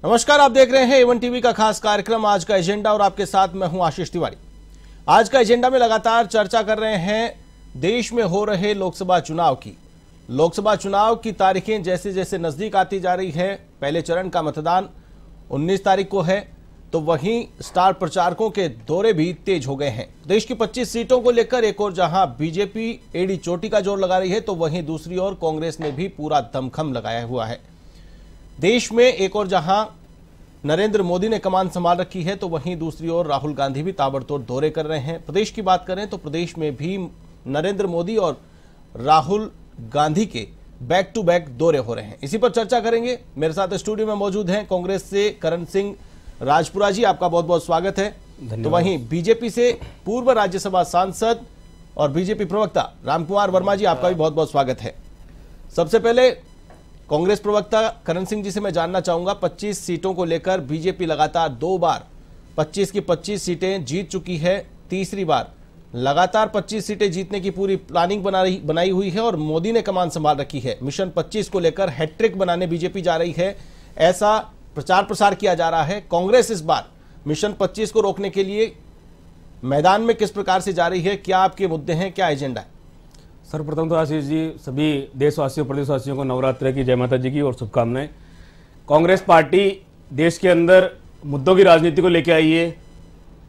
नमस्कार, आप देख रहे हैं एवन टीवी का खास कार्यक्रम आज का एजेंडा और आपके साथ मैं हूं आशीष तिवारी। आज का एजेंडा में लगातार चर्चा कर रहे हैं देश में हो रहे लोकसभा चुनाव की। लोकसभा चुनाव की तारीखें जैसे जैसे नजदीक आती जा रही है, पहले चरण का मतदान 19 तारीख को है, तो वहीं स्टार प्रचारकों के दौरे भी तेज हो गए हैं। देश की 25 सीटों को लेकर एक और जहां बीजेपी एड़ी चोटी का जोर लगा रही है, तो वहीं दूसरी ओर कांग्रेस ने भी पूरा दमखम लगाया हुआ है। देश में एक और जहां नरेंद्र मोदी ने कमान संभाल रखी है, तो वहीं दूसरी ओर राहुल गांधी भी ताबड़तोड़ दौरे कर रहे हैं। प्रदेश की बात करें तो प्रदेश में भी नरेंद्र मोदी और राहुल गांधी के बैक टू बैक दौरे हो रहे हैं। इसी पर चर्चा करेंगे। मेरे साथ स्टूडियो में मौजूद हैं कांग्रेस से करण सिंह राजपुरा जी, आपका बहुत बहुत स्वागत है। तो वहीं बीजेपी से पूर्व राज्यसभा सांसद और बीजेपी प्रवक्ता रामकुमार वर्मा जी, आपका भी बहुत बहुत स्वागत है। सबसे पहले कांग्रेस प्रवक्ता करण सिंह जी से मैं जानना चाहूंगा, 25 सीटों को लेकर बीजेपी लगातार 2 बार 25 की 25 सीटें जीत चुकी है। तीसरी बार लगातार 25 सीटें जीतने की पूरी प्लानिंग बनाई हुई है और मोदी ने कमान संभाल रखी है। मिशन 25 को लेकर हैट्रिक बनाने बीजेपी जा रही है, ऐसा प्रचार प्रसार किया जा रहा है। कांग्रेस इस बार मिशन 25 को रोकने के लिए मैदान में किस प्रकार से जा रही है? क्या आपके मुद्दे हैं, क्या एजेंडा है? सर्वप्रथम तो आशीष जी, सभी देशवासियों प्रदेशवासियों को नवरात्र की जय माता जी की और शुभकामनाएं। कांग्रेस पार्टी देश के अंदर मुद्दों की राजनीति को लेकर आई है।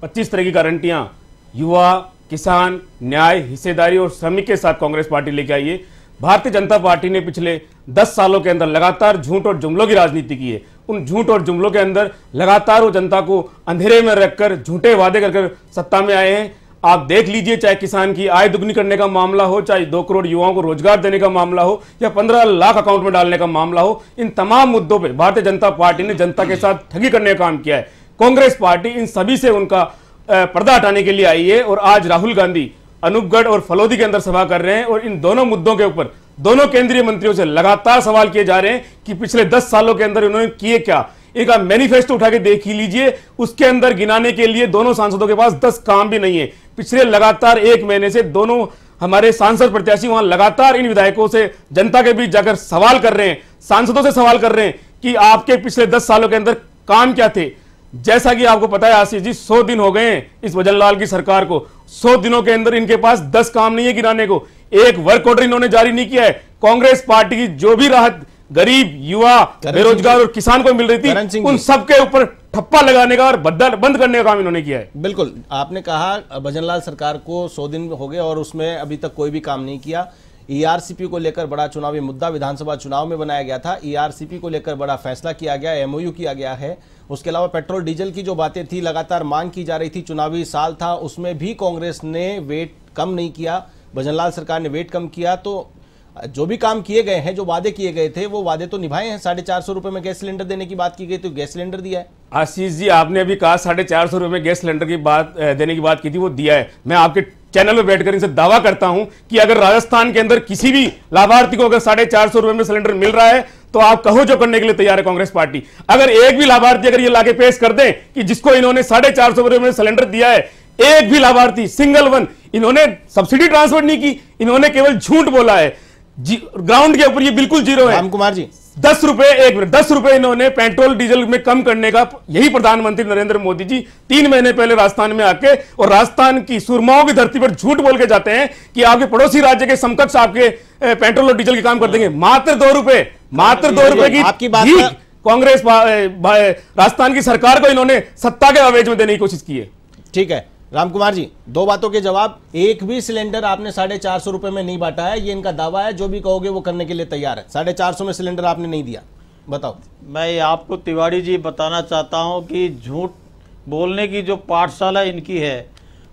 25 तरह की गारंटियां युवा, किसान, न्याय, हिस्सेदारी और श्रमिक के साथ कांग्रेस पार्टी लेकर आई है। भारतीय जनता पार्टी ने पिछले 10 सालों के अंदर लगातार झूठ और जुमलों की राजनीति की है। उन झूठ और जुमलों के अंदर लगातार वो जनता को अंधेरे में रखकर झूठे वादे कर सत्ता में आए हैं। आप देख लीजिए, चाहे किसान की आय दुगनी करने का मामला हो, चाहे 2 करोड़ युवाओं को रोजगार देने का मामला हो, या 15 लाख अकाउंट में डालने का मामला हो, इन तमाम मुद्दों पे भारतीय जनता पार्टी ने जनता के साथ ठगी करने का काम किया है। कांग्रेस पार्टी इन सभी से उनका पर्दा हटाने के लिए आई है और आज राहुल गांधी अनूपगढ़ और फलोदी के अंदर सभा कर रहे हैं और इन दोनों मुद्दों के ऊपर दोनों केंद्रीय मंत्रियों से लगातार सवाल किए जा रहे हैं कि पिछले 10 सालों के अंदर इन्होंने किए क्या। एक आप मैनिफेस्टो उठा के देख ही लीजिए, उसके अंदर गिनाने के लिए दोनों सांसदों के पास 10 काम भी नहीं है। पिछले लगातार 1 महीने से दोनों हमारे सांसद प्रत्याशी वहां लगातार इन विधायकों से जनता के बीच जाकर सवाल कर रहे हैं, सांसदों से सवाल कर रहे हैं कि आपके पिछले 10 सालों के अंदर काम क्या थे। जैसा कि आपको पता है आशीष जी, 100 दिन हो गए हैं इस भजनलाल की सरकार को। 100 दिनों के अंदर इनके पास 10 काम नहीं है गिनाने को। एक वर्क ऑर्डर इन्होंने जारी नहीं किया है। कांग्रेस पार्टी की जो भी राहत गरीब, युवा, बेरोजगार और किसान को मिल रही थी, उन सबके ऊपर ठप्पा लगाने का और बंद करने का काम इन्होंने किया है। बिल्कुल, आपने कहा भजनलाल सरकार को 100 दिन हो गए और उसमें अभी तक कोई भी काम नहीं किया। ईआरसीपी को लेकर बड़ा चुनावी मुद्दा विधानसभा चुनाव में बनाया गया था। ईआरसीपी को लेकर बड़ा फैसला किया गया, एमओयू किया गया है। उसके अलावा पेट्रोल डीजल की जो बातें थी, लगातार मांग की जा रही थी, चुनावी साल था, उसमें भी कांग्रेस ने वेट कम नहीं किया, भजनलाल सरकार ने वेट कम किया। तो जो भी काम किए गए हैं, जो वादे किए गए थे, वो वादे तो निभाए हैं। 450 रुपए में गैस सिलेंडर देने की बात की गई, तो गैस सिलेंडर दिया है। आशीष जी, आपने अभी कहा 450 रुपए में गैस सिलेंडर की बात देने की बात की थी, वो दिया है। मैं आपके चैनल में बैठकर इनसे दावा करता हूं कि अगर राजस्थान के अंदर किसी भी लाभार्थी को अगर 450 रुपए में सिलेंडर मिल रहा है, तो आप कहो जो करने के लिए तैयार है कांग्रेस पार्टी। अगर एक भी लाभार्थी अगर ये लाके पेश कर दे कि जिसको इन्होंने 450 रुपए में सिलेंडर दिया है, एक भी लाभार्थी सिंगल वन, इन्होंने सब्सिडी ट्रांसफर नहीं की, इन्होंने केवल झूठ बोला है। ग्राउंड के ऊपर ये बिल्कुल जीरो है। रामकुमार जी, 10 रुपए इन्होंने पेट्रोल डीजल में कम करने का, यही प्रधानमंत्री नरेंद्र मोदी जी 3 महीने पहले राजस्थान में आके और राजस्थान की सुरमाओं की धरती पर झूठ बोल के जाते हैं कि आपके पड़ोसी राज्य के समकक्ष आपके पेट्रोल और डीजल के काम कर देंगे। मात्र 2 रुपए की बात कांग्रेस राजस्थान की सरकार को इन्होंने सत्ता के आवेश में देने की कोशिश की है। ठीक है रामकुमार जी, 2 बातों के जवाब। एक भी सिलेंडर आपने 450 रुपए में नहीं बांटा है, ये इनका दावा है। जो भी कहोगे वो करने के लिए तैयार है। 450 में सिलेंडर आपने नहीं दिया, बताओ। मैं आपको तिवारी जी बताना चाहता हूं कि झूठ बोलने की जो पाठशाला इनकी है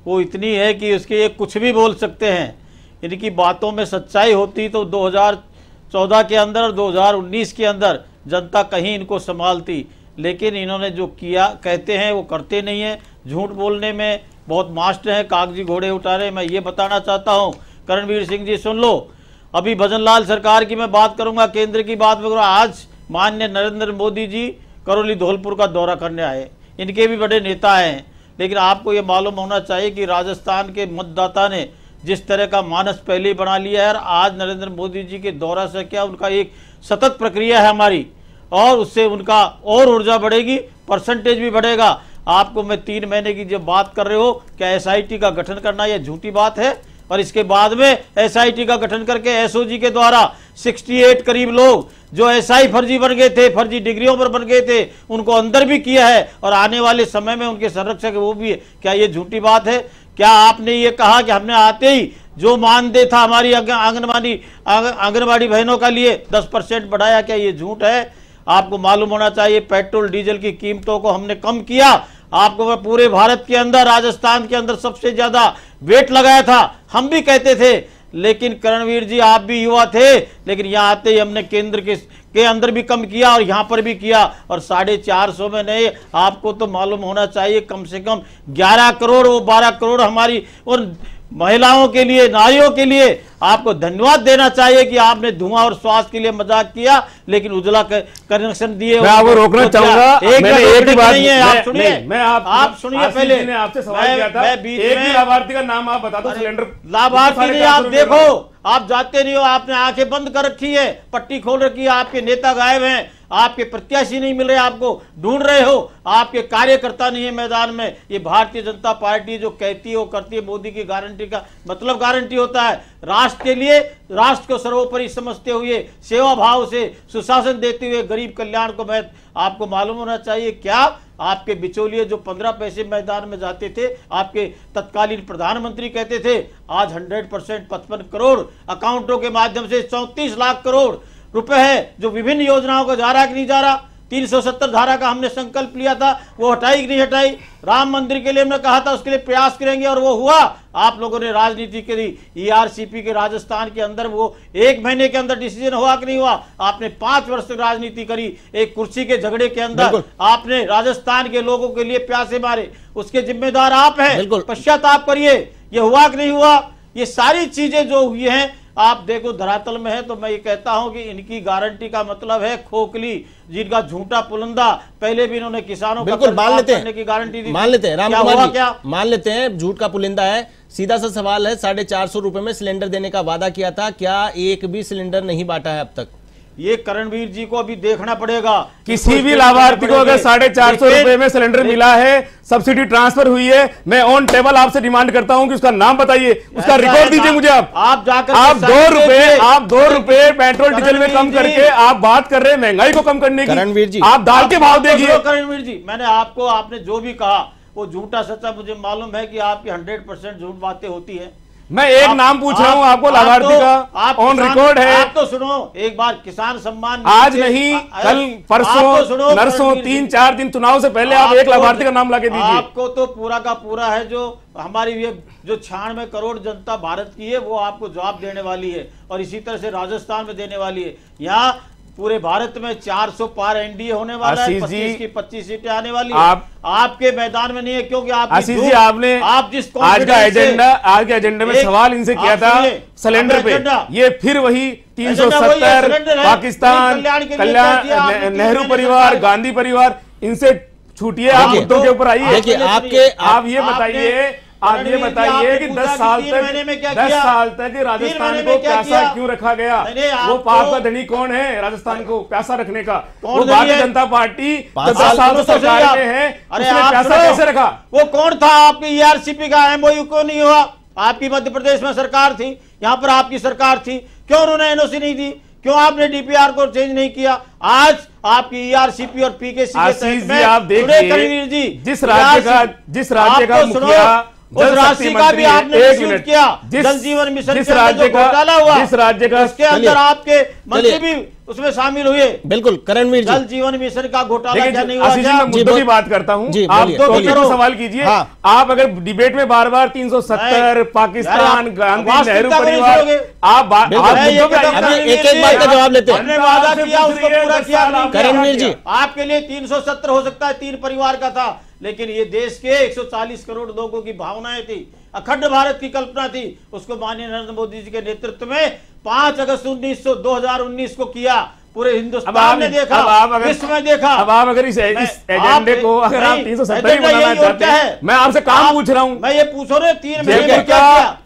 वो इतनी है कि उसके ये कुछ भी बोल सकते हैं। इनकी बातों में सच्चाई होती तो 2014 के अंदर और 2019 के अंदर जनता कहीं इनको संभालती, लेकिन इन्होंने जो किया, कहते हैं वो करते नहीं है। झूठ बोलने में बहुत मास्टर हैं, कागजी घोड़े उठा रहे। मैं ये बताना चाहता हूँ, करणवीर सिंह जी सुन लो, अभी भजनलाल सरकार की मैं बात करूंगा, केंद्र की बात करूँगा। आज माननीय नरेंद्र मोदी जी करौली धौलपुर का दौरा करने आए, इनके भी बड़े नेता हैं, लेकिन आपको ये मालूम होना चाहिए कि राजस्थान के मतदाता ने जिस तरह का मानस पहले ही बना लिया है, और आज नरेंद्र मोदी जी के दौरा से क्या उनका एक सतत प्रक्रिया है हमारी। और उससे उनका और ऊर्जा बढ़ेगी, परसेंटेज भी बढ़ेगा। आपको मैं 3 महीने की जब बात कर रहे हो, क्या एसआईटी का गठन करना यह झूठी बात है? और इसके बाद में एसआईटी का गठन करके एसओजी के द्वारा 68 करीब लोग जो एसआई फर्जी बन गए थे, फर्जी डिग्रियों पर बन गए थे, उनको अंदर भी किया है और आने वाले समय में उनके संरक्षक वो भी है। क्या ये झूठी बात है? क्या आपने ये कहा कि हमने आते ही जो मानदेय था हमारी आंगनबाड़ी बहनों का लिए 10% बढ़ाया? क्या ये झूठ है? आपको मालूम होना चाहिए पेट्रोल डीजल की कीमतों को हमने कम किया। आपको पूरे भारत के अंदर, राजस्थान के अंदर सबसे ज्यादा वेट लगाया था, हम भी कहते थे। लेकिन करणवीर जी आप भी युवा थे, लेकिन यहाँ आते ही हमने केंद्र के अंदर भी कम किया और यहाँ पर भी किया, और 450 में नहीं। आपको तो मालूम होना चाहिए कम से कम 11 करोड़, वो 12 करोड़ हमारी और महिलाओं के लिए, नारियों के लिए आपको धन्यवाद देना चाहिए कि आपने धुआं और स्वास्थ्य के लिए मजाक किया, लेकिन उज्ज्वला कनेक्शन दिए। मैं आपको रोकना चाहूंगा, मैंने एक ही बात नहीं है, आप सुनिए, आप सुनिए पहले। मैंने आपसे सवाल किया था, एक भी लाभार्थी का नाम आप बता दो। सिलेंडर लाभार्थी नहीं, आप देखो, आप जाते नहीं हो, आपने आंखें बंद कर रखी है, पट्टी खोल रखी है, आपके नेता गायब हैं, आपके प्रत्याशी नहीं मिल रहे, आपको ढूंढ रहे हो, आपके कार्यकर्ता नहीं है मैदान में। ये भारतीय जनता पार्टी जो कहती है वो करती है। मोदी की गारंटी का मतलब गारंटी होता है राष्ट्र के लिए, राष्ट्र को सर्वोपरि समझते हुए, सेवा भाव से सुशासन देते हुए गरीब कल्याण को। मैं आपको मालूम होना चाहिए क्या आपके बिचौलिए जो 15 पैसे मैदान में जाते थे, आपके तत्कालीन प्रधानमंत्री कहते थे, आज 100% 55 करोड़ अकाउंटों के माध्यम से 34 लाख करोड़ रुपए है जो विभिन्न योजनाओं को जा रहा है कि नहीं जा रहा। 370 धारा का हमने संकल्प लिया था, वो हटाई कि नहीं हटाई? राम मंदिर के लिए हमने कहा था उसके लिए प्रयास करेंगे और वो हुआ। आप लोगों ने राजनीति करी, ईआरसीपी के राजस्थान के अंदर वो 1 महीने के अंदर डिसीजन हुआ कि नहीं हुआ? आपने 5 वर्ष तक राजनीति करी, एक कुर्सी के झगड़े के अंदर आपने राजस्थान के लोगों के लिए प्यासे मारे, उसके जिम्मेदार आप हैं। पश्चाताप करिए, ये हुआ कि नहीं हुआ? ये सारी चीजें जो हुई हैं आप देखो धरातल में है। तो मैं ये कहता हूं कि इनकी गारंटी का मतलब है खोखली, जिनका झूठा पुलंदा। पहले भी इन्होंने किसानों बिल्कुल मान लेते हैं की गारंटी दी, मान लेते हैं राम कुमार जी, क्या मान लेते हैं झूठ का पुलिंदा है। सीधा सा सवाल है, 450 रुपए में सिलेंडर देने का वादा किया था, क्या एक भी सिलेंडर नहीं बांटा है अब तक? ये करणवीर जी को अभी देखना पड़ेगा। किसी भी लाभार्थी को अगर 450 रुपए में सिलेंडर मिला है, सब्सिडी ट्रांसफर हुई है, मैं ऑन टेबल आपसे डिमांड करता हूं कि उसका नाम बताइए, उसका रिकॉर्ड दीजिए मुझे। आप जाकर आप 2 रुपए पेट्रोल डीजल में कम करके आप बात कर रहे हैं महंगाई को कम करने की। करणवीर जी, आप दाल के भाव देखिए। करणवीर जी, मैंने आपने जो भी कहा वो झूठा सच्चा मुझे मालूम है कि आपकी 100% झूठ बातें होती है। मैं एक नाम पूछ रहा हूं आपको, लाभार्थी का ऑन रिकॉर्ड है। आप तो सुनो, एक बार किसान सम्मान आज नहीं, कल परसों नरसों 3-4 दिन चुनाव से पहले आप एक लाभार्थी का नाम लाके दीजिए। आपको तो पूरा का पूरा है जो हमारी ये जो 96 करोड़ जनता भारत की है वो आपको जवाब देने वाली है, और इसी तरह से राजस्थान में देने वाली है। यहाँ पूरे भारत में 400 पार एनडीए होने वाला है, 25 की 25 सीटें आने वाली है। आपके मैदान में नहीं है, क्योंकि आशीष जी आपने आज के एजेंडा में सवाल इनसे किया था सिलेंडर पे, ये फिर वही 370 पाकिस्तान, कल्याण, नेहरू परिवार, गांधी परिवार, इनसे छूटिए, आप मुद्दों के ऊपर आइए। देखिए आप ये बताइए कि 10 साल तक राजस्थान को प्यासा क्यों रखा गया? वो पाप का धनी कौन है राजस्थान को प्यासा रखने का? वो भारतीय जनता पार्टी 10 साल से सरकार में है, उसने प्यासा कैसे रखा? वो कौन था? आपकी ईआरसीपी का एमओयू क्यों नहीं हुआ? आपकी मध्य प्रदेश में सरकार थी, यहाँ पर आपकी सरकार थी, क्यों उन्होंने एनओसी नहीं दी? क्यों आपने डीपीआर को चेंज नहीं किया? आज आपकी ईआरसीपी और पीकेसी के तहत में आप देखिए जिस राज्य का मुखिया, उस राशि का भी आपने मिसयूज किया, जल जीवन मिशन जिस राज्य का उसके अंदर आपके मंत्री भी उसमें शामिल हुए। बिल्कुल करणवीर जी, जल जीवन मिशन का घोटाला क्या नहीं हुआ? मैं मुद्दों की बात करता हूं, आप तो सवाल कीजिए। आप अगर डिबेट में बार बार 370 पाकिस्तान, गांधी, नेहरू परिवार, आप एक एक बात का जवाब लेते हैं। हमने वादा किया उसको पूरा किया। करणवीर जी, आपके लिए 370 हो सकता है 3 परिवार का था, लेकिन ये देश के 140 करोड़ लोगों की भावनाएं थी, अखंड भारत की कल्पना थी। उसको माननीय नरेंद्र मोदी जी के नेतृत्व में 5 अगस्त 2019 को किया। पूरे हिंदुस्तान ने देखा, विश्व में देखा। अब आप अगर इस एजेंडे को अगर आप 370 बनाना चाहते हैं, मैं आपसे काम पूछ रहा हूँ। मैं ये पूछ रहा हूँ 3 महीने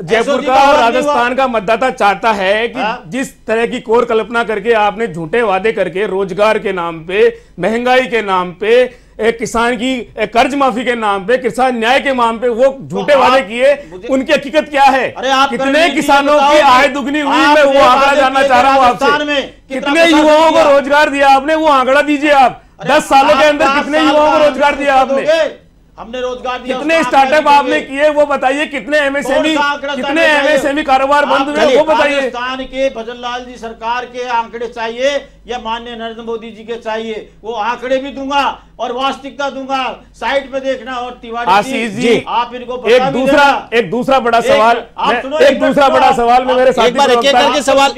जयपुर का और राजस्थान का मतदाता चाहता है कि जिस तरह की कोर कल्पना करके आपने झूठे वादे करके रोजगार के नाम पे, महंगाई के नाम पे, किसान की कर्ज माफी के नाम पे, किसान न्याय के नाम पे वो झूठे वादे किए, उनकी हकीकत क्या है? कितने किसानों की आय दुगनी हुई, मैं वो आंकड़ा जानना चाह रहा हूँ आपसे। कितने युवाओं को रोजगार दिया आपने, वो आंकड़ा दीजिए आप। 10 सालों के अंदर कितने युवाओं को रोजगार दिया आपने? हमने रोजगार दिया, कितने स्टार्टअप आपने किए वो बताइए। कितने एमएसएमई कारोबार बंद हुए वो बताइए। राजस्थान के भजनलाल जी सरकार के आंकड़े चाहिए या माननीय नरेंद्र मोदी जी के चाहिए? वो आंकड़े भी दूंगा और वास्तविकता दूंगा, साइट पे देखना। और तिवारी जी आप इनको एक दूसरा बड़ा सवाल, मैं मेरे साथी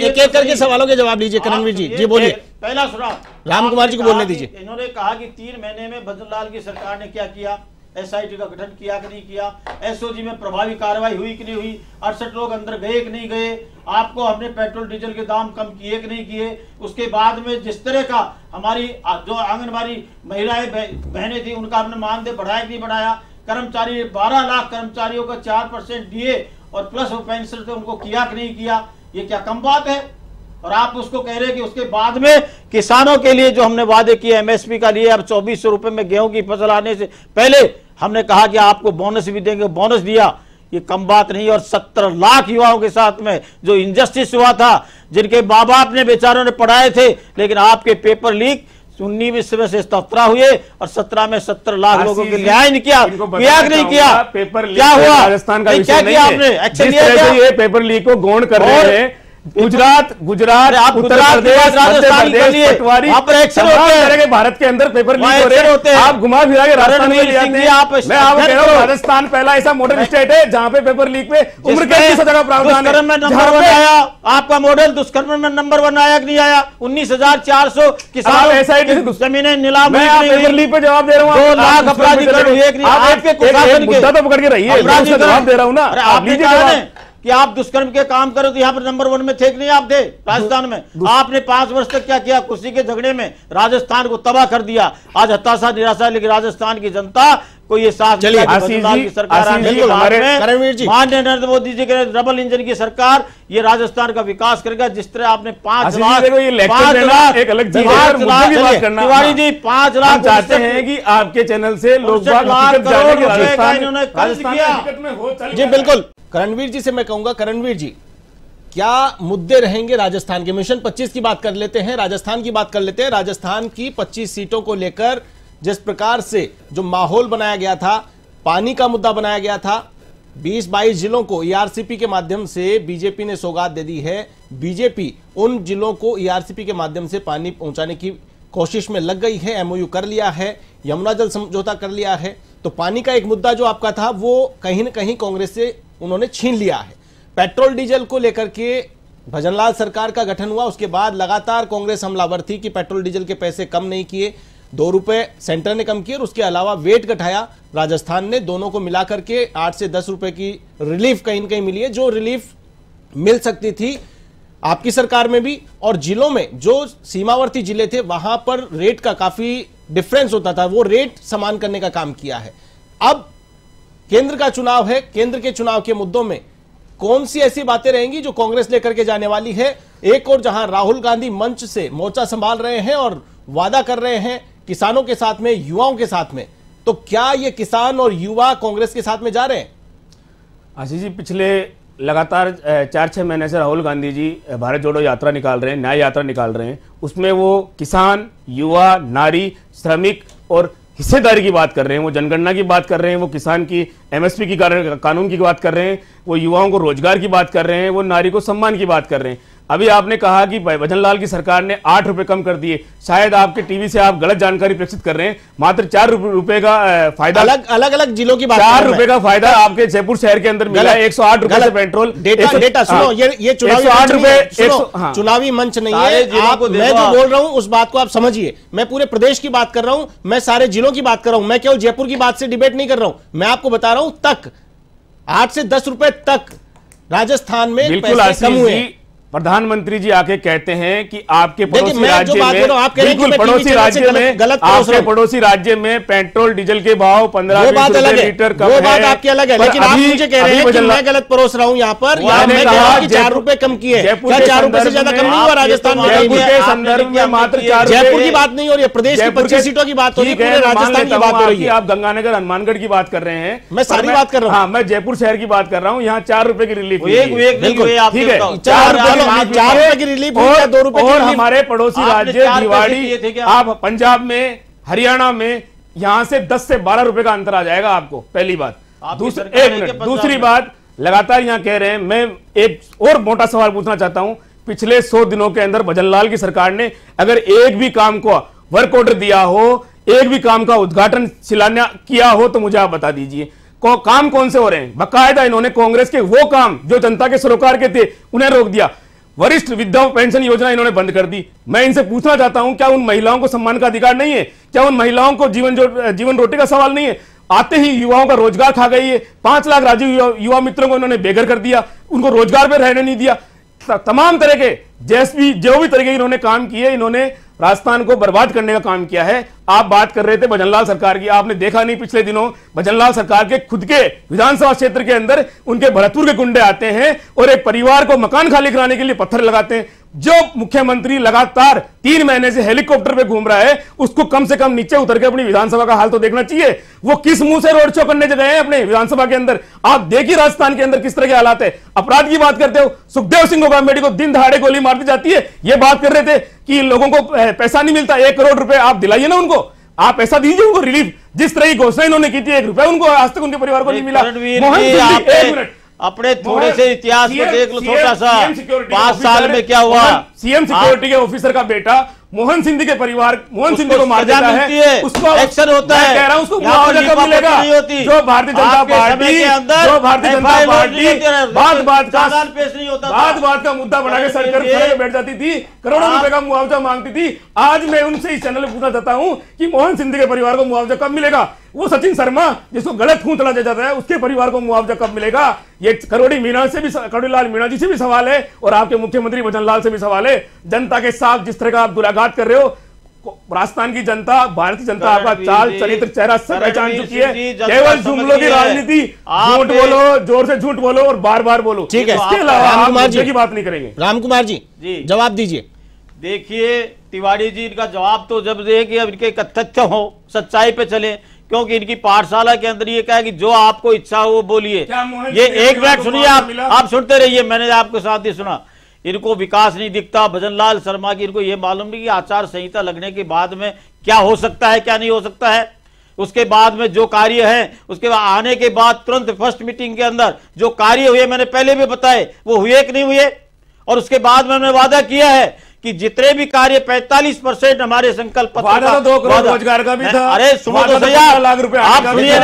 एक एक करके सवालों के जवाब लीजिए। करणवीर जी बोलिए। पहला सुना, राम कुमार जी को बोलने दीजिए। इन्होंने कहा कि 3 महीने में भजनलाल की सरकार ने क्या किया, एसआईटी का गठन किया कि नहीं किया, एसओजी में प्रभावी कार्रवाई हुई कि नहीं हुई, 68 लोग अंदर गए कि नहीं गए, आपको हमने पेट्रोल डीजल के दाम कम किए कि नहीं किए। उसके बाद में जिस तरह का हमारी जो आंगनबाड़ी महिलाएं बहनें थी उनका हमने मानदेय बढ़ाया कि नहीं बढ़ाया, कर्मचारी 12 लाख कर्मचारियों का 4% दिए और प्लस वो पेंशन थे उनको किया कि नहीं किया। ये क्या कम बात है? और आप उसको कह रहे हैं कि उसके बाद में किसानों के लिए जो हमने वादे किए एमएसपी का लिए, अब 2400 रुपए में गेहूं की फसल आने से पहले हमने कहा कि आपको बोनस भी देंगे, बोनस दिया। ये कम बात नहीं। और 17 लाख युवाओं के साथ में जो इनजस्टिस हुआ था, जिनके माँ बाप ने बेचारों ने पढ़ाए थे, लेकिन आपके पेपर लीक 19 से 17 हुए और 17 में 17 लाख लोगों के न्याय नहीं किया कि नहीं किया? पेपर लीक क्या हुआ? राजस्थान का क्या किया आपने? एक्शन लिया क्या? ये पेपर लीक को गौण कर रहे हैं गुजरात, उत्तर प्रदेश, राजस्थान के लिए भारत के अंदर पेपर लीक हो रहे होते हैं। आप घुमा फिरा के राजस्थान में ले आते हैं। मैं आपको कह रहा हूँ राजस्थान पहला ऐसा मॉडल स्टेट है जहाँ पे पेपर लीक पे उम्र कैद की सजा का प्रावधान है। आपका मॉडल दुष्कर्म में नंबर 1 आया कि नहीं आया? 19,400 किसान जमीनें नीलाम। मैं पेपर लीक पे जवाब दे रहा हूँ। 2 लाख अपराधीकरण मुद्दा तो पकड़ के रहिए, जवाब दे रहा हूँ ना। आपने कहा कि आप दुष्कर्म के काम करो तो यहाँ पर नंबर 1 में थे कि नहीं? आप थे राजस्थान में। आपने 5 वर्ष तक क्या किया? कुर्सी के झगड़े में राजस्थान को तबाह कर दिया। आज हताशा निराशा, लेकिन राजस्थान की जनता को ये साथ चलिए की सरकार माननीय नरेंद्र मोदी जी के डबल इंजन की सरकार ये राजस्थान का विकास करेगा। जिस तरह आपने 5 लाख तिवारी जी 5 लाख चाहते हैं कि आपके चैनल से लोग जी बिल्कुल। करणवीर जी से मैं कहूंगा, करणवीर जी क्या मुद्दे रहेंगे राजस्थान के? मिशन 25 की बात कर लेते हैं, राजस्थान की बात कर लेते हैं। राजस्थान की 25 सीटों को लेकर जिस प्रकार से जो माहौल बनाया गया था, पानी का मुद्दा बनाया गया था, 20-22 जिलों को ईआरसीपी के माध्यम से बीजेपी ने सौगात दे दी है। बीजेपी उन जिलों को ईआरसीपी के माध्यम से पानी पहुंचाने की कोशिश में लग गई है। एमओयू कर लिया है, यमुना जल समझौता कर लिया है। तो पानी का एक मुद्दा जो आपका था वो कहीं ना कहीं कांग्रेस से उन्होंने छीन लिया है। पेट्रोल डीजल को लेकर के भजनलाल सरकार का गठन हुआ, उसके बाद लगातार कांग्रेस हमलावर थी कि पेट्रोल डीजल के पैसे कम नहीं किए, 2 रुपए सेंटर ने कम किए और उसके अलावा वेट घटाया राजस्थान ने। दोनों को मिलाकर के 8 से 10 रुपए की रिलीफ कहीं ना कहीं मिली है, जो रिलीफ मिल सकती थी आपकी सरकार में भी। और जिलों में जो सीमावर्ती जिले थे वहां पर रेट का काफी डिफरेंस होता था, वो रेट समान करने का काम किया है। अब केंद्र का चुनाव है, केंद्र के चुनाव के मुद्दों में कौन सी ऐसी बातें रहेंगी जो कांग्रेस लेकर के जाने वाली है? एक और जहां राहुल गांधी मंच से मोर्चा संभाल रहे हैं और वादा कर रहे हैं किसानों के साथ में, युवाओं के साथ में, तो क्या ये किसान और युवा कांग्रेस के साथ में जा रहे हैं? आशीष जी, पिछले लगातार 4-6 महीने से राहुल गांधी जी भारत जोड़ो यात्रा निकाल रहे हैं, न्याय यात्रा निकाल रहे हैं। उसमें वो किसान, युवा, नारी, श्रमिक और हिस्सेदारी की बात कर रहे हैं, वो जनगणना की बात कर रहे हैं, वो किसान की एमएसपी की कानून की बात कर रहे हैं, वो युवाओं को रोजगार की बात कर रहे हैं, वो नारी को सम्मान की बात कर रहे हैं। अभी आपने कहा कि भजनलाल की सरकार ने 8 रुपए कम कर दिए। शायद आपके टीवी से आप गलत जानकारी प्रेषित कर रहे हैं। मात्र 4 रुपए का फायदा, अलग अलग जिलों की बात, 4 रुपए का फायदा आपके जयपुर शहर के अंदर मिला है। 108 रुपए से पेट्रोल। डेटा सुनो, ये चुनावी मंच नहीं है। मैं जो बोल रहा हूं उस बात को आप समझिए। मैं पूरे प्रदेश की बात कर रहा हूं, मैं सारे जिलों की बात कर रहा हूं, मैं केवल जयपुर की बात से डिबेट नहीं कर रहा हूं। मैं आपको बता रहा हूं तक 8 से 10 रुपए तक राजस्थान में पैसे कम हुए। प्रधानमंत्री जी आके कहते हैं कि आपके देखिए, पड़ोसी मैं जो राज्य बात में, कर रहा हूं, आप कह रहे हैं कि बिल्कुल मैं पड़ोसी टीवी चैनल से राज्य में, गलत परोस रहा आपके हूं। पड़ोसी राज्य में पेट्रोल डीजल के भाव 15-20 वो बात अलग रुपए है, लीटर कम वो है। बात आपकी अलग है, पर लेकिन आप अभी- मुझे कह रहे अभी हैं कि बदल- मैं गलत परोस रहा हूं यहाँ पर, या मैंने मैं कह कहा रहा हूं कि 4 जयपुर- रुपए कम किए, जयपुर क्या के 4 रुपए से संदर्भ ज्यादा में- कम नहीं हुआ राजस्थान में? जयपुर के आपने संदर्भ में क्या मात्र किया? 4 जयपुर की बात नहीं हो रही है, प्रदेश की जयपुर 25 सीटों की बात हो रही है, ठीक पूरे मान राजस्थान लेता की बात हूं हो रही कि है। आप गंगानगर हनुमानगढ़ की बात कर रहे हैं, मैं सारी बात कर रहा हूं। हाँ, मैं जयपुर शहर की बात कर रहा हूँ। यहाँ 4 रुपए की रिलीफ एक नहीं हुए, आप ठीक है, बताओ। 4 रुपए की की रिलीफ और- या 2 रुपए की और रिलीफ? हमारे पड़ोसी आपने राज्य 4 पैसे दिवाड़ी, दिए थे क्या? आप पंजाब में, हरियाणा में यहाँ से 10 से 12 रुपए का अंतर आ जाएगा आपको, पहली बात। आपकी सरकार है एक कि मिनट, पंजाब दूसरी में? बात, लगातार यहाँ कह रहे हैं, मैं एक और मोटा सवाल पूछना चाहता हूं। पिछले 100 दिनों के अंदर भजनलाल की सरकार ने अगर एक भी काम को वर्क ऑर्डर दिया हो, एक भी काम का उद्घाटन शिलान्यास किया हो, तो मुझे आप बता दीजिए काम कौन से हो रहे हैं। बकायदा इन्होंने कांग्रेस के वो काम जो जनता के सरोकार के थे उन्हें रोक दिया। वरिष्ठ विधवा पेंशन योजना इन्होंने बंद कर दी। मैं इनसे पूछना चाहता हूं, क्या उन महिलाओं को सम्मान का अधिकार नहीं है? क्या उन महिलाओं को जीवन रोटी का सवाल नहीं है? आते ही युवाओं का रोजगार खा गई है। 5 लाख राजीव युवा मित्रों को इन्होंने बेघर कर दिया, उनको रोजगार पे रहने नहीं दिया। तमाम तरह के जो भी तरह के इन्होंने काम किए, इन्होंने राजस्थान को बर्बाद करने का काम किया है। आप बात कर रहे थे भजनलाल सरकार की, आपने देखा नहीं पिछले दिनों भजनलाल सरकार के खुद के विधानसभा क्षेत्र के अंदर उनके भरतपुर के गुंडे आते हैं और एक परिवार को मकान खाली कराने के लिए पत्थर लगाते हैं। जो मुख्यमंत्री लगातार 3 महीने से हेलीकॉप्टर पे घूम रहा है, उसको कम से कम नीचे उतर के अपनी विधानसभा का हाल तो देखना चाहिए। वो किस मुंह से रोड शो करने गए हैं अपने विधानसभा के अंदर? आप देखिए राजस्थान के अंदर किस तरह के हालात है। अपराध की बात करते हो, सुखदेव सिंह गोगामेडी को दिन दहाड़े गोली मार दी जाती है। ये बात कर रहे थे कि लोगों को पैसा नहीं मिलता, 1 करोड़ रुपए आप दिलाइए ना उनको, आप पैसा दीजिए उनको रिलीफ। जिस तरह की घोषणा इन्होंने की थी, 1 रुपए उनको आज तक उनके परिवार को नहीं मिला। मोहन सिंह, 1 मिनट, अपने थोड़े से इतिहास में देख लो, छोटा सा 5 साल में क्या हुआ। सीएम सिक्योरिटी के ऑफिसर का बेटा मोहन सिंह के परिवार, मोहन सिंह को मार देता है, उसको एक्शन होता है। कह रहा हूं उसको मुआवजा कब मिलेगा? जो भारतीय जनता पार्टी बात का मुद्दा बना के सरकार बैठ जाती थी, करोड़ों रुपए का मुआवजा मांगती थी। आज मैं उनसे इस चैनल में पूछना चाहता हूं कि मोहन सिंह के परिवार को मुआवजा कब मिलेगा? वो सचिन शर्मा जिसको गलत खून चला जाता है, उसके परिवार को मुआवजा कब मिलेगा? ये करोड़ीलाल मीणा जी से भी सवाल है और आपके मुख्यमंत्री भजनलाल से भी सवाल है। जनता के साथ जिस तरह का आप दुराघात कर रहे हो, राजस्थान की जनता, भारतीय जनता आपका चाल चरित्र चेहरा सब पहचान चुकी है। केवल जुमलों की राजनीति, झूठ बोलो, जोर से झूठ बोलो और बार बार बोलो, ठीक है। इसके अलावा आप मुद्दे की बात नहीं करेंगे। रामकुमार जी जवाब दीजिए। देखिए तिवारी जी, इनका जवाब तो जब दे कि अब इनके तथ्य हो, सच्चाई पे चले, क्योंकि इनकी पाठशाला के अंदर ये कहा कि जो आपको इच्छा हो वो बोलिए। ये एक मिनट सुनिए, आप सुनते रहिए, मैंने आपके साथ ही सुना। इनको विकास नहीं दिखता भजनलाल शर्मा की, इनको ये मालूम नहीं कि आचार संहिता लगने के बाद में क्या हो सकता है, क्या नहीं हो सकता है। उसके बाद में जो कार्य है, उसके बाद आने के बाद तुरंत फर्स्ट मीटिंग के अंदर जो कार्य हुए, मैंने पहले भी बताए, वो हुए कि नहीं हुए। और उसके बाद में हमने वादा किया है कि जितने भी कार्य 45% हमारे संकल्प पत्र वादा तो 2 करोड़ रोजगार का भी था। अरे सुनो तो सही, लाख रुपए आप सुनिए,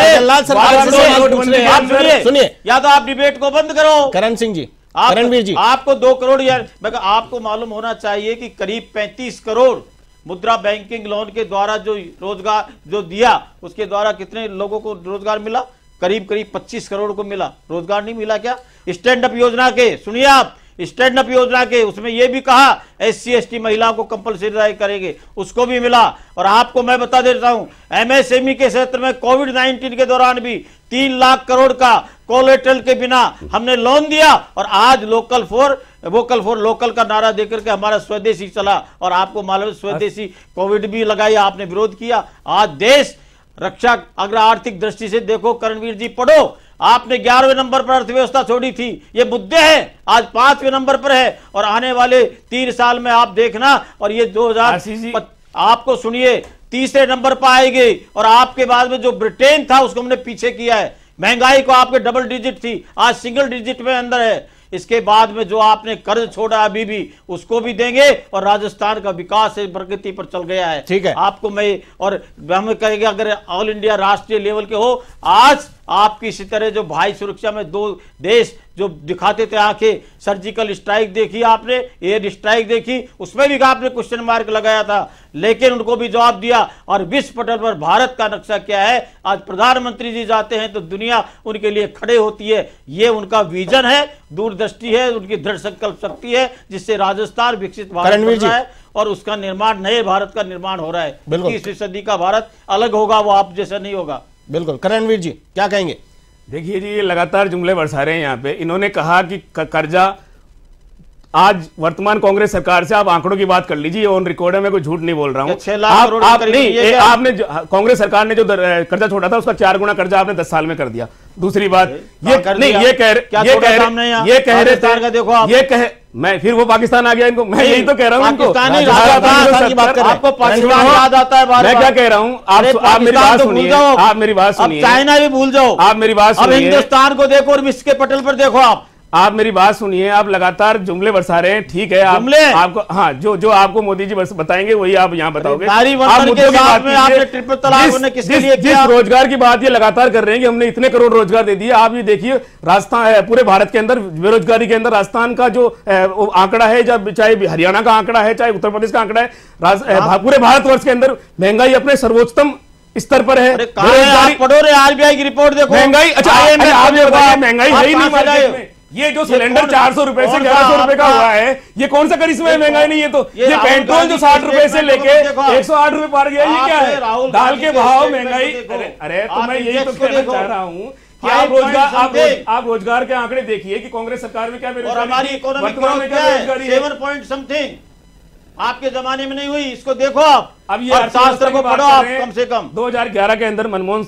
सुनिए, या तो आप डिबेट को बंद करो। करण सिंह जी, करणवीर जी, आपको 2 करोड़, यार आपको मालूम होना चाहिए कि करीब 35 करोड़ मुद्रा बैंकिंग लोन के द्वारा जो रोजगार जो दिया, उसके द्वारा कितने लोगों को रोजगार मिला? करीब 25 करोड़ को मिला। रोजगार नहीं मिला क्या? स्टैंड अप योजना के, सुनिए आप, स्टैंड अप योजना के उसमें यह भी कहा SC ST महिलाओं को कंपलसरी करेंगे, उसको भी मिला। और आपको मैं बता देता हूं, MSME के क्षेत्र में कोविड-19 के दौरान भी 3 लाख करोड़ का कोलेटरल के बिना हमने लोन दिया। और आज वोकल फॉर लोकल का नारा देकर के हमारा स्वदेशी चला। और आपको मालूम, स्वदेशी कोविड भी लगाई, आपने विरोध किया। आज देश रक्षा, अगर आर्थिक दृष्टि से देखो, करणवीर जी पढ़ो, आपने 11वें नंबर पर अर्थव्यवस्था छोड़ी थी, ये मुद्दे हैं, आज 5वें नंबर पर है। और आने वाले 3 साल में आप देखना, और ये 2000 आपको सुनिए 3रे नंबर पर आएगी। और आपके बाद में जो ब्रिटेन था उसको हमने पीछे किया है। महंगाई को आपके डबल डिजिट थी, आज सिंगल डिजिट में अंदर है। इसके बाद में जो आपने कर्ज छोड़ा अभी भी, उसको भी देंगे। और राजस्थान का विकास है, प्रगति पर चल गया है। ठीक है, आपको मैं, और हम कहेंगे अगर ऑल इंडिया राष्ट्रीय लेवल के हो, आज आपकी इसी तरह जो भाई सुरक्षा में दो देश जो दिखाते थे आंखें, सर्जिकल स्ट्राइक देखी आपने, एयर स्ट्राइक देखी, उसमें भी आपने क्वेश्चन मार्क लगाया था, लेकिन उनको भी जवाब दिया। और विश्व पटल पर भारत का नक्शा क्या है, आज प्रधानमंत्री जी जाते हैं तो दुनिया उनके लिए खड़े होती है। ये उनका विजन है, दूरदृष्टि है, उनकी दृढ़ संकल्प शक्ति है, जिससे राजस्थान विकसित भारत बन रहा है और उसका निर्माण, नए भारत का निर्माण हो रहा है। 21वीं सदी का भारत अलग होगा, वो आप जैसा नहीं होगा। बिल्कुल। करणवीर जी क्या कहेंगे? देखिए जी, ये लगातार जुमले बरसा रहे हैं यहाँ पे। इन्होंने कहा कि कर्जा, आज वर्तमान कांग्रेस सरकार से आप आंकड़ों की बात कर लीजिए, ऑन रिकॉर्ड है, मैं कोई झूठ नहीं बोल रहा हूँ। 6 लाख करोड़ आपने कांग्रेस सरकार ने जो कर्जा छोड़ा था उसका 4 गुना कर्जा आपने 10 साल में कर दिया। दूसरी बात, ये कह रहे थे, देखो आप, ये कह, मैं फिर वो पाकिस्तान आ गया इनको, मैं यही तो कह रहा हूँ इनको, आपको पाकिस्तान याद आता है, मैं क्या कह रहा हूँ, आप मेरी बात सुनिए, आप मेरी बात सुनिए, चाइना भी भूल जाओ, आप मेरी बात सुनिए, हिंदुस्तान को देखो और विश्व के पटल पर देखो। आप मेरी बात सुनिए, आप लगातार जुमले बरसा रहे हैं, ठीक है, आपको हाँ जो आपको मोदी जी बताएंगे वही आप यहाँ बताओगे। जिस रोजगार की बात ये लगातार कर रहे हैं कि हमने इतने करोड़ रोजगार दे दिए, आप ये देखिए राजस्थान, पूरे भारत के अंदर बेरोजगारी के अंदर राजस्थान का जो आंकड़ा है, चाहे हरियाणा का आंकड़ा है, चाहे उत्तर प्रदेश का आंकड़ा है, पूरे भारतवर्ष के अंदर महंगाई अपने सर्वोच्चतम स्तर पर है। पढ़ो रे आरबीआई की रिपोर्ट देखो, महंगाई, अच्छा आप ये बताइए, महंगाई है ही नहीं मार्केट में। ये जो सिलेंडर 400 रुपए से 1100 रुपए का हुआ है, ये कौन सा करिश्मा है? महंगाई नहीं है तो ये पेट्रोल जो 60 रुपए से लेके 108 रुपए पार गया, ये क्या है? दाल के भाव, महंगाई। अरे तो मैं यही तो कहना चाह रहा हूँ कि आप रोजगार के आंकड़े देखिए कि कांग्रेस सरकार में क्या बेरोजगारी, वर्तमान में क्या बेरोजगारी है। 7 पॉइंट समथिंग आपके जमाने में नहीं हुई, इसको देखो आप, अब ये अर्थशास्त्र को पढ़ो आप कम से कम। 2011 के अंदर मनमोहन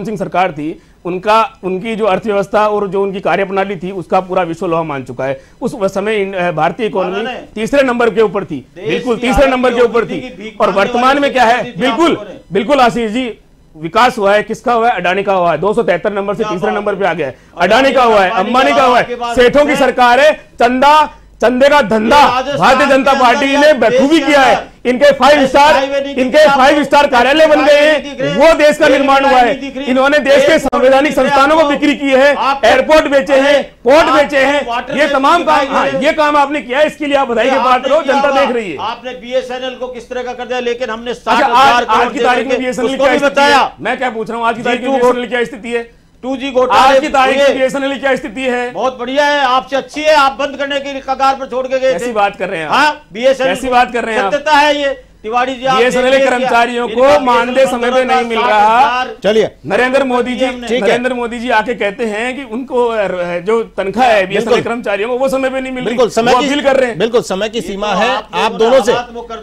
सिंह सरकार थी, उनकी जो अर्थव्यवस्था और जो उनकी कार्यप्रणाली थी उसका पूरा विश्व लोहा मान चुका है। उस समय भारतीय इकोनॉमी तीसरे नंबर के ऊपर थी, बिल्कुल तीसरे नंबर के ऊपर थी। और वर्तमान में क्या है? बिल्कुल आशीष जी, विकास हुआ है, किसका हुआ है? अडानी का हुआ है, 273 नंबर से तीसरे नंबर पे आ गया है। अडानी का हुआ है, अंबानी का हुआ है, सेठों की सरकार है, चंदे का धंधा भारतीय जनता पार्टी ने बखूबी किया है। इनके 5 स्टार कार्यालय बन गए हैं, वो देश का निर्माण हुआ है। इन्होंने देश के संवैधानिक संस्थानों को बिक्री की है, एयरपोर्ट बेचे हैं, पोर्ट बेचे हैं, ये तमाम काम, हाँ ये काम आपने किया है, इसके लिए आप बधाई की बात करो, जनता देख रही है। आपने BSNL को किस तरह का कर दिया, लेकिन हमने आज की तारीख में BSNL क्या बताया, मैं क्या पूछ रहा हूँ, आज की तारीख में BSNL क्या स्थिति है? 2G घोटाले आज की तारीख में BSNL क्या स्थिति है? बहुत बढ़िया है, आपसे अच्छी है, आप बंद करने की कगार पर छोड़ के गए थे। ऐसी बात कर रहे हैं, हाँ BSNL ऐसी बात कर रहे हैं, सत्यता है ये। तिवारी जी, BSNL कर्मचारियों को मानदेय समय पे नहीं मिल रहा। चलिए, नरेंद्र मोदी जी आके कहते हैं कि उनको जो तनख्वाह है BSNL कर्मचारियों को वो समय पे नहीं मिल रही, बिल्कुल समय अपील कर रहे हैं। बिल्कुल समय की सीमा है आप दोनों से,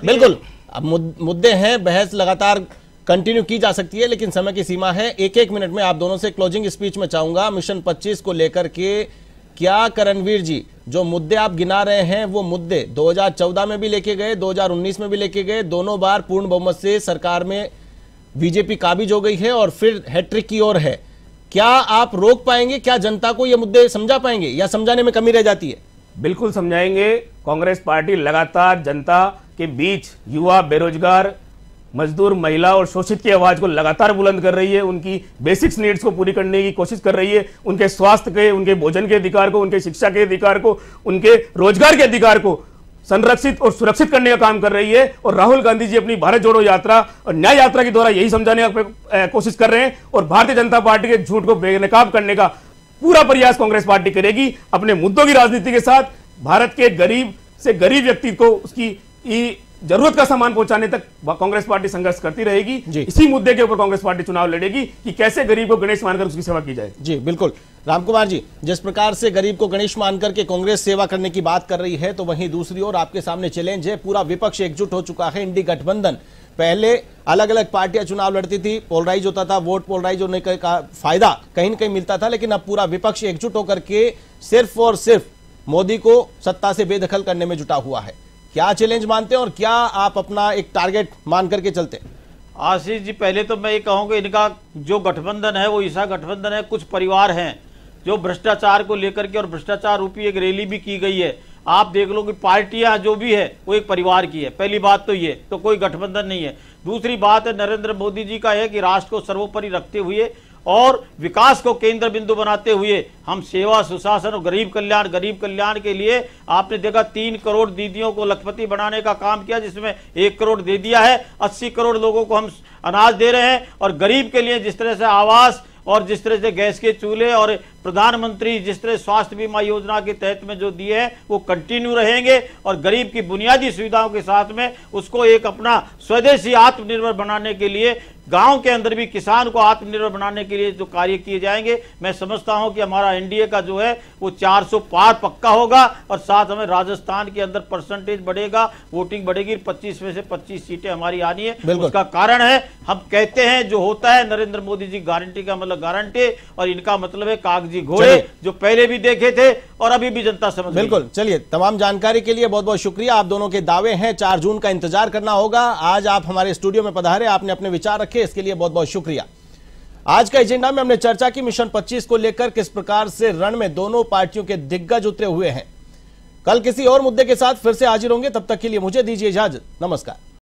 बिल्कुल अब मुद्दे हैं, बहस लगातार कंटिन्यू की जा सकती है, लेकिन समय की सीमा है। एक मिनट में आप दोनों से क्लोजिंग स्पीच में चाहूंगा, मिशन 25 को लेकर के क्या करणवीर जी जो मुद्दे आप गिना रहे हैं वो मुद्दे 2014 में भी लेके गए, 2019 में भी लेके गए, दोनों बार पूर्ण बहुमत से सरकार में बीजेपी काबिज हो गई है और फिर हैट्रिक की ओर है। क्या आप रोक पाएंगे? क्या जनता को ये मुद्दे समझा पाएंगे या समझाने में कमी रह जाती है? बिल्कुल समझाएंगे। कांग्रेस पार्टी लगातार जनता के बीच युवा, बेरोजगार, मजदूर, महिला और शोषित की आवाज को लगातार बुलंद कर रही है, उनकी बेसिक्स नीड्स को पूरी करने की कोशिश कर रही है, उनके स्वास्थ्य के, उनके भोजन के अधिकार को, उनके शिक्षा के अधिकार को, उनके रोजगार के अधिकार को संरक्षित और सुरक्षित करने का काम कर रही है। और राहुल गांधी जी अपनी भारत जोड़ो यात्रा और न्याय यात्रा के द्वारा यही समझाने का कोशिश कर रहे हैं। और भारतीय जनता पार्टी के झूठ को बेनकाब करने का पूरा प्रयास कांग्रेस पार्टी करेगी, अपने मुद्दों की राजनीति के साथ भारत के गरीब से गरीब व्यक्ति को उसकी जरूरत का सामान पहुंचाने तक कांग्रेस पार्टी संघर्ष करती रहेगी। इसी मुद्दे के ऊपर कांग्रेस पार्टी चुनाव लड़ेगी कि कैसे गरीब को गणेश मानकर उसकी सेवा की जाए। जी बिल्कुल। रामकुमार जी, जिस प्रकार से गरीब को गणेश मानकर के कांग्रेस सेवा करने की बात कर रही है, तो वहीं दूसरी ओर आपके सामने चैलेंज है, पूरा विपक्ष एकजुट हो चुका है। इंडी गठबंधन, पहले अलग अलग पार्टियां चुनाव लड़ती थी, पोलराइज होता था, वोट पोलराइज होने का फायदा कहीं न कहीं मिलता था, लेकिन अब पूरा विपक्ष एकजुट होकर के सिर्फ और सिर्फ मोदी को सत्ता से बेदखल करने में जुटा हुआ है। क्या चैलेंज मानते हैं और क्या आप अपना एक टारगेट मान करके चलते हैं? आशीष जी, पहले तो मैं ये कहूँगा इनका जो गठबंधन है वो ऐसा गठबंधन है, कुछ परिवार हैं जो भ्रष्टाचार को लेकर के, और भ्रष्टाचार रूपी एक रैली भी की गई है। आप देख लो कि पार्टियां जो भी है वो एक परिवार की है। पहली बात तो ये, तो कोई गठबंधन नहीं है। दूसरी बात है नरेंद्र मोदी जी का है कि राष्ट्र को सर्वोपरि रखते हुए और विकास को केंद्र बिंदु बनाते हुए हम सेवा, सुशासन और गरीब कल्याण के लिए आपने देखा 3 करोड़ दीदियों को लखपति बनाने का काम किया, जिसमें 1 करोड़ दे दिया है। 80 करोड़ लोगों को हम अनाज दे रहे हैं और गरीब के लिए जिस तरह से आवास और जिस तरह से गैस के चूल्हे और प्रधानमंत्री जिस तरह स्वास्थ्य बीमा योजना के तहत में जो दिए हैं वो कंटिन्यू रहेंगे और गरीब की बुनियादी सुविधाओं के साथ में उसको एक अपना स्वदेशी आत्मनिर्भर बनाने के लिए, गांव के अंदर भी किसान को आत्मनिर्भर बनाने के लिए जो कार्य किए जाएंगे, मैं समझता हूं कि हमारा एनडीए का जो है वो 400 पार पक्का होगा और साथ हमें राजस्थान के अंदर परसेंटेज बढ़ेगा, वोटिंग बढ़ेगी, 25 में से 25 सीटें हमारी आनी है। उसका कारण है हम कहते हैं जो होता है नरेंद्र मोदी जी गारंटी का मतलब गारंटी और इनका मतलब है कागजी घोड़े, जो पहले भी देखे थे और अभी भी जनता समझ। बिल्कुल, चलिए तमाम जानकारी के लिए बहुत बहुत शुक्रिया। आप दोनों के दावे हैं, 4 जून का इंतजार करना होगा। आज आप हमारे स्टूडियो में पधारे, आपने अपने विचार रखे, इसके लिए बहुत बहुत शुक्रिया। आज का एजेंडा में हमने चर्चा की मिशन 25 को लेकर किस प्रकार से रण में दोनों पार्टियों के दिग्गज उतरे हुए हैं। कल किसी और मुद्दे के साथ फिर से हाजिर होंगे, तब तक के लिए मुझे दीजिए इजाजत। नमस्कार।